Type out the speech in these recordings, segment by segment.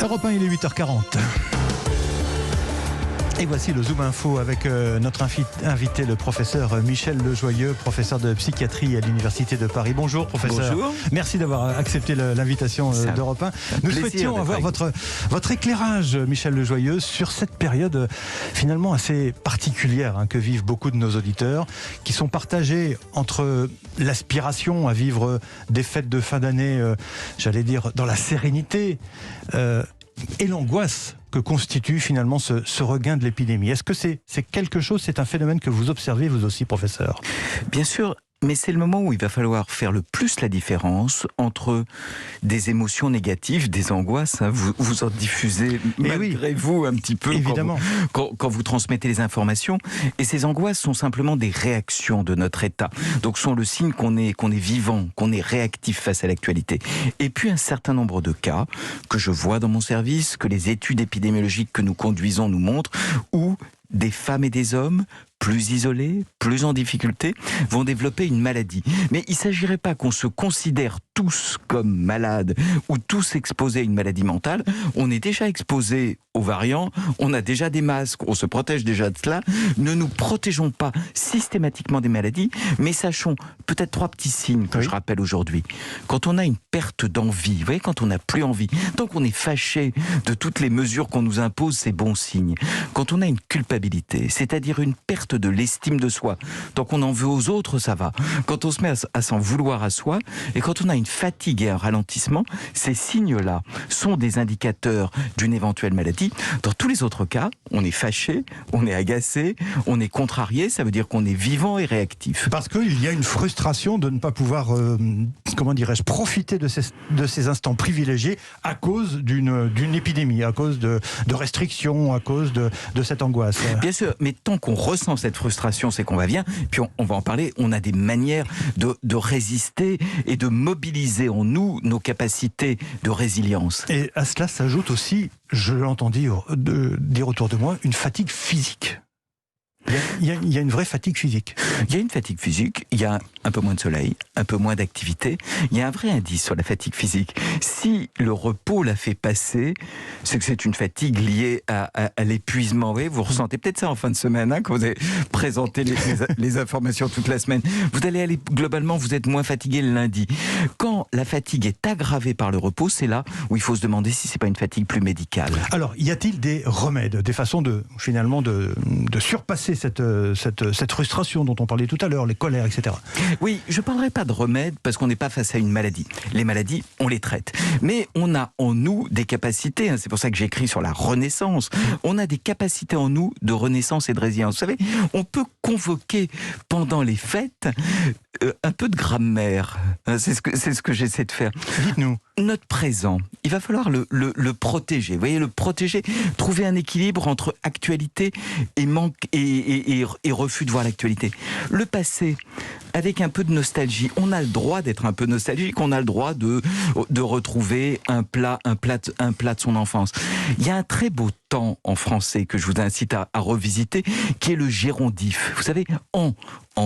Europe 1, il est 8h40. Et voici le Zoom Info avec notre invité, le professeur Michel Lejoyeux, professeur de psychiatrie à l'Université de Paris. Bonjour professeur. Bonjour. Merci d'avoir accepté l'invitation d'Europe 1. Nous souhaitions avoir votre éclairage, Michel Lejoyeux, sur cette période finalement assez particulière que vivent beaucoup de nos auditeurs, qui sont partagés entre l'aspiration à vivre des fêtes de fin d'année, j'allais dire, dans la sérénité, et l'angoisse que constitue finalement ce regain de l'épidémie. Est-ce que c'est quelque chose, c'est un phénomène que vous observez vous aussi, professeur? Bien sûr, mais c'est le moment où il va falloir faire le plus la différence entre des émotions négatives, des angoisses, vous en diffusez malgré vous un petit peu évidemment. Quand vous transmettez les informations, et ces angoisses sont simplement des réactions de notre état, donc sont le signe qu'on est vivant, qu'on est réactif face à l'actualité. Et puis un certain nombre de cas que je vois dans mon service, que les études épidémiologiques que nous conduisons nous montrent, où des femmes et des hommes plus isolés, plus en difficulté, vont développer une maladie. Mais il ne s'agirait pas qu'on se considère tous comme malades ou tous exposés à une maladie mentale. On est déjà exposés aux variants, on a déjà des masques, on se protège déjà de cela. Ne nous protégeons pas systématiquement des maladies, mais sachons peut-être 3 petits signes que je rappelle aujourd'hui. Quand on a une perte d'envie, vous voyez, quand on n'a plus envie, tant qu'on est fâché de toutes les mesures qu'on nous impose, c'est bon signe. Quand on a une culpabilité, c'est-à-dire une perte de l'estime de soi, tant qu'on en veut aux autres, ça va. Quand on se met à s'en vouloir à soi, et quand on a une fatigue et un ralentissement, ces signes-là sont des indicateurs d'une éventuelle maladie. Dans tous les autres cas, on est fâché, on est agacé, on est contrarié, ça veut dire qu'on est vivant et réactif. Parce qu'il y a une frustration de ne pas pouvoir, profiter de ces instants privilégiés à cause d'une épidémie, à cause de restrictions, à cause de cette angoisse. Bien sûr, mais tant qu'on ressent cette frustration, c'est qu'on va bien, puis on va en parler, on a des manières de résister et de mobiliser en nous nos capacités de résilience. Et à cela s'ajoute aussi, je l'entends dire autour de moi, une fatigue physique. Il y a une vraie fatigue physique. Il y a une fatigue physique, il y a un peu moins de soleil, un peu moins d'activité. Il y a un vrai indice sur la fatigue physique. Si le repos la fait passer, c'est que c'est une fatigue liée à l'épuisement. Vous voyez, vous ressentez peut-être ça en fin de semaine, quand vous avez présenté les informations toute la semaine. Vous allez aller, globalement, vous êtes moins fatigué le lundi. Quand la fatigue est aggravée par le repos, c'est là où il faut se demander si c'est pas une fatigue plus médicale. Alors, y a-t-il des remèdes, des façons de surpasser cette frustration dont on parlait tout à l'heure, les colères, etc. Oui, je ne parlerai pas de remède parce qu'on n'est pas face à une maladie. Les maladies, on les traite. Mais on a en nous des capacités, c'est pour ça que j'écris sur la renaissance, on a des capacités en nous de renaissance et de résilience. Vous savez, on peut convoquer pendant les fêtes un peu de grammaire. C'est ce que j'essaie de faire. Dites-nous. Notre présent, il va falloir le protéger. Vous voyez, le protéger, trouver un équilibre entre actualité et manque et refus de voir l'actualité. Le passé, avec un peu de nostalgie, on a le droit d'être un peu nostalgique, on a le droit de retrouver un plat de son enfance. Il y a un très beau temps en français que je vous incite à revisiter, qui est le gérondif. Vous savez, en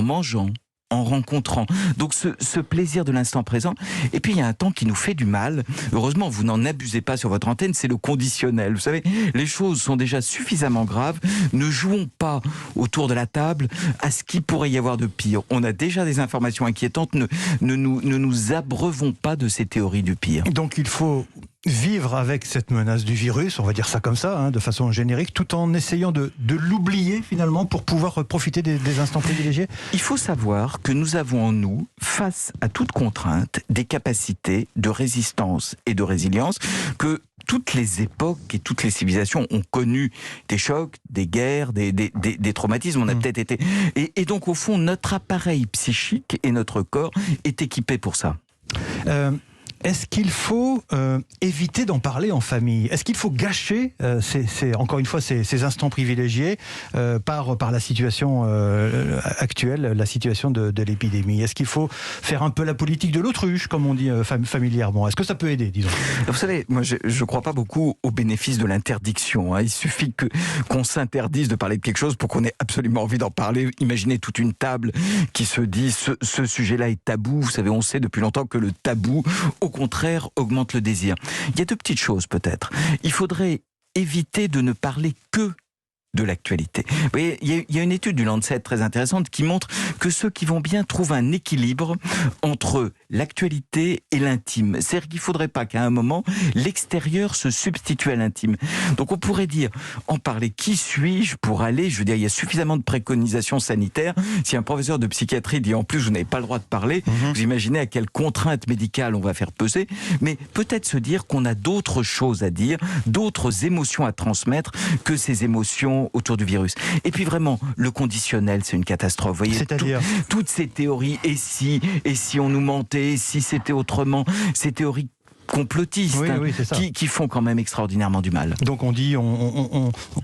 mangeant, en rencontrant. Donc ce plaisir de l'instant présent. Et puis il y a un temps qui nous fait du mal. Heureusement, vous n'en abusez pas sur votre antenne, c'est le conditionnel. Vous savez, les choses sont déjà suffisamment graves. Ne jouons pas autour de la table à ce qu'il pourrait y avoir de pire. On a déjà des informations inquiétantes. Ne nous abreuvons pas de ces théories du pire. Donc il faut vivre avec cette menace du virus, on va dire ça comme ça, de façon générique, tout en essayant de l'oublier finalement pour pouvoir profiter des instants privilégiés. Il faut savoir que nous avons en nous, face à toute contrainte, des capacités de résistance et de résilience que toutes les époques et toutes les civilisations ont connu des chocs, des guerres, des traumatismes. On a peut-être été... Et donc au fond, notre appareil psychique et notre corps est équipé pour ça. Est-ce qu'il faut éviter d'en parler en famille? Est-ce qu'il faut gâcher, encore une fois, ces instants privilégiés par la situation actuelle, la situation de l'épidémie? Est-ce qu'il faut faire un peu la politique de l'autruche, comme on dit familièrement? Est-ce que ça peut aider, disons? Vous savez, moi je ne crois pas beaucoup au bénéfice de l'interdiction. Il suffit qu'on s'interdise de parler de quelque chose pour qu'on ait absolument envie d'en parler. Imaginez toute une table qui se dit ce sujet-là est tabou. Vous savez, on sait depuis longtemps que le tabou, au contraire augmente le désir. Il y a deux petites choses peut-être. Il faudrait éviter de ne parler que de l'actualité. Vous voyez, il y a une étude du Lancet très intéressante qui montre que ceux qui vont bien trouvent un équilibre entre l'actualité et l'intime. C'est-à-dire qu'il ne faudrait pas qu'à un moment, l'extérieur se substitue à l'intime. Donc on pourrait dire, en parler, qui suis-je pour aller, je veux dire, il y a suffisamment de préconisations sanitaires. Si un professeur de psychiatrie dit en plus, vous n'avez pas le droit de parler, vous imaginez à quelle contrainte médicale on va faire peser, mais peut-être se dire qu'on a d'autres choses à dire, d'autres émotions à transmettre que ces émotions autour du virus. Et puis vraiment, le conditionnel, c'est une catastrophe. Vous voyez, c'est-à-dire toutes ces théories, et si on nous mentait, et si c'était autrement, ces théories complotistes qui font quand même extraordinairement du mal. Donc on dit,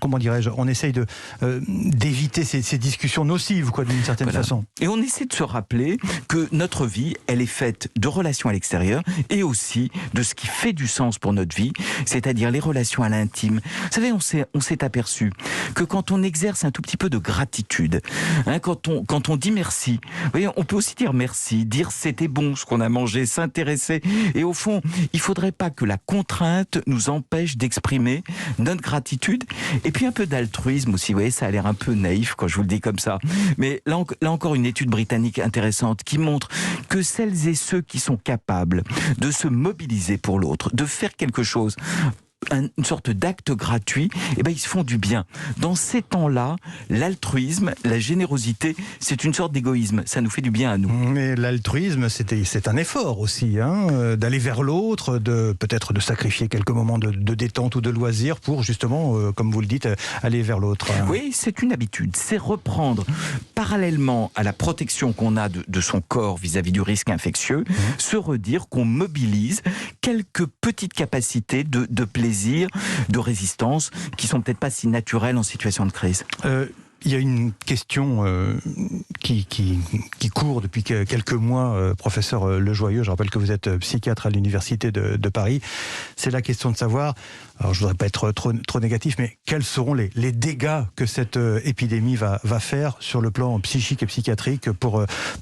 comment dirais-je, on essaye d'éviter ces discussions nocives, quoi, d'une certaine façon. Et on essaie de se rappeler que notre vie, elle est faite de relations à l'extérieur et aussi de ce qui fait du sens pour notre vie, c'est-à-dire les relations à l'intime. Vous savez, on s'est aperçu que quand on exerce un tout petit peu de gratitude, quand on dit merci, vous voyez, on peut aussi dire merci, dire c'était bon ce qu'on a mangé, s'intéresser, et au fond, il ne faudrait pas que la contrainte nous empêche d'exprimer notre gratitude et puis un peu d'altruisme aussi. Vous voyez, ça a l'air un peu naïf quand je vous le dis comme ça. Mais là encore, une étude britannique intéressante qui montre que celles et ceux qui sont capables de se mobiliser pour l'autre, de faire quelque chose, une sorte d'acte gratuit, eh ben ils se font du bien. Dans ces temps-là, l'altruisme, la générosité, c'est une sorte d'égoïsme. Ça nous fait du bien à nous. Mais l'altruisme, c'est un effort aussi, d'aller vers l'autre, peut-être de sacrifier quelques moments de détente ou de loisir pour justement, comme vous le dites, aller vers l'autre. Oui, c'est une habitude. C'est reprendre, parallèlement à la protection qu'on a de son corps vis-à-vis du risque infectieux, se redire qu'on mobilise quelques petites capacités de plaisir, de résistance, qui sont peut-être pas si naturelles en situation de crise. Il y a une question qui court depuis quelques mois, professeur Lejoyeux. Je rappelle que vous êtes psychiatre à l'Université de Paris. C'est la question de savoir, alors je voudrais pas être trop négatif, mais quels seront les dégâts que cette épidémie va faire sur le plan psychique et psychiatrique,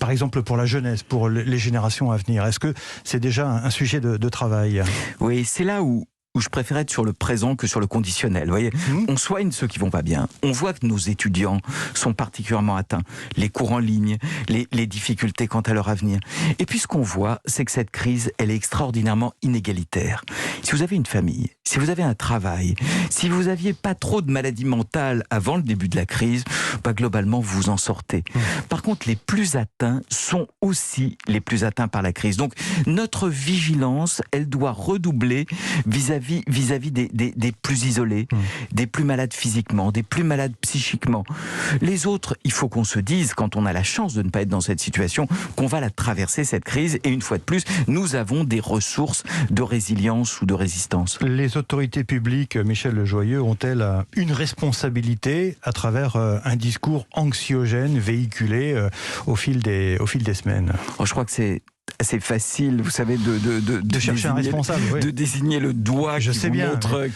par exemple pour la jeunesse, pour les générations à venir. Est-ce que c'est déjà un sujet de travail? Oui, c'est là où je préfère être sur le présent que sur le conditionnel. Vous voyez, on soigne ceux qui vont pas bien. On voit que nos étudiants sont particulièrement atteints. Les cours en ligne, les difficultés quant à leur avenir. Et puis ce qu'on voit, c'est que cette crise, elle est extraordinairement inégalitaire. Si vous avez une famille, si vous avez un travail, si vous aviez pas trop de maladies mentales avant le début de la crise, globalement, vous vous en sortez. Par contre, les plus atteints sont aussi les plus atteints par la crise. Donc, notre vigilance, elle doit redoubler vis-à-vis des plus isolés, des plus malades physiquement, des plus malades psychiquement. Les autres, il faut qu'on se dise, quand on a la chance de ne pas être dans cette situation, qu'on va la traverser, cette crise, et une fois de plus, nous avons des ressources de résilience ou de résistance. Les autorités publiques, Michel Lejoyeux, ont-elles une responsabilité à travers un discours anxiogène véhiculé au fil des semaines? Je crois que c'est assez facile, vous savez, de chercher un responsable, de désigner le doigt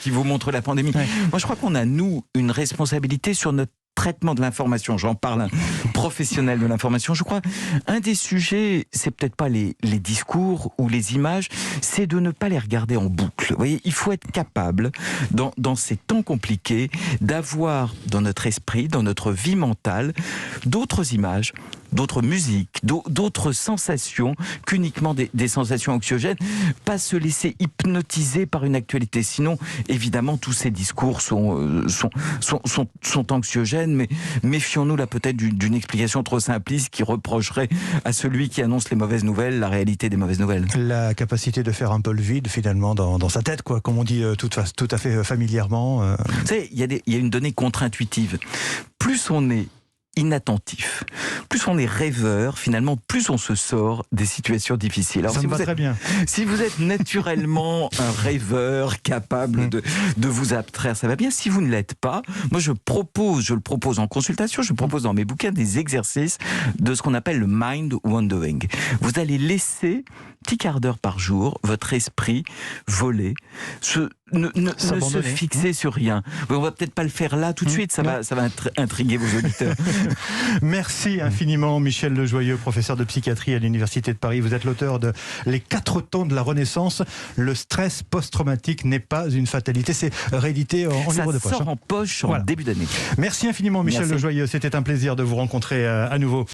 qui vous montre la pandémie. Ouais. Moi, je crois qu'on a, nous, une responsabilité sur notre traitement de l'information. J'en parle, un professionnel de l'information. Je crois, un des sujets, c'est peut-être pas les discours ou les images, c'est de ne pas les regarder en boucle. Vous voyez, il faut être capable, dans ces temps compliqués, d'avoir dans notre esprit, dans notre vie mentale, d'autres images, d'autres musiques, d'autres sensations qu'uniquement des sensations anxiogènes, pas se laisser hypnotiser par une actualité. Sinon, évidemment, tous ces discours sont anxiogènes, mais méfions-nous là peut-être d'une explication trop simpliste qui reprocherait à celui qui annonce les mauvaises nouvelles la réalité des mauvaises nouvelles. La capacité de faire un peu le vide, finalement, dans sa tête, quoi, comme on dit tout à fait familièrement. Vous savez, il y a une donnée contre-intuitive. Plus on est inattentif, plus on est rêveur, finalement, plus on se sort des situations difficiles. Alors, ça me va très bien. Si vous êtes naturellement un rêveur capable de vous abstraire, ça va bien. Si vous ne l'êtes pas, moi je le propose en consultation, je propose dans mes bouquins des exercices de ce qu'on appelle le mind wandering. Vous allez laisser, petit quart d'heure par jour, votre esprit voler, ne se fixer sur rien. On va peut-être pas le faire là tout de suite, ça va intriguer vos auditeurs. Merci infiniment Michel Lejoyeux, professeur de psychiatrie à l'Université de Paris. Vous êtes l'auteur de Les 4 temps de la Renaissance. Le stress post-traumatique n'est pas une fatalité. C'est réédité en livre de poche. Ça sort en poche en début d'année. Merci infiniment Michel Lejoyeux. C'était un plaisir de vous rencontrer à nouveau.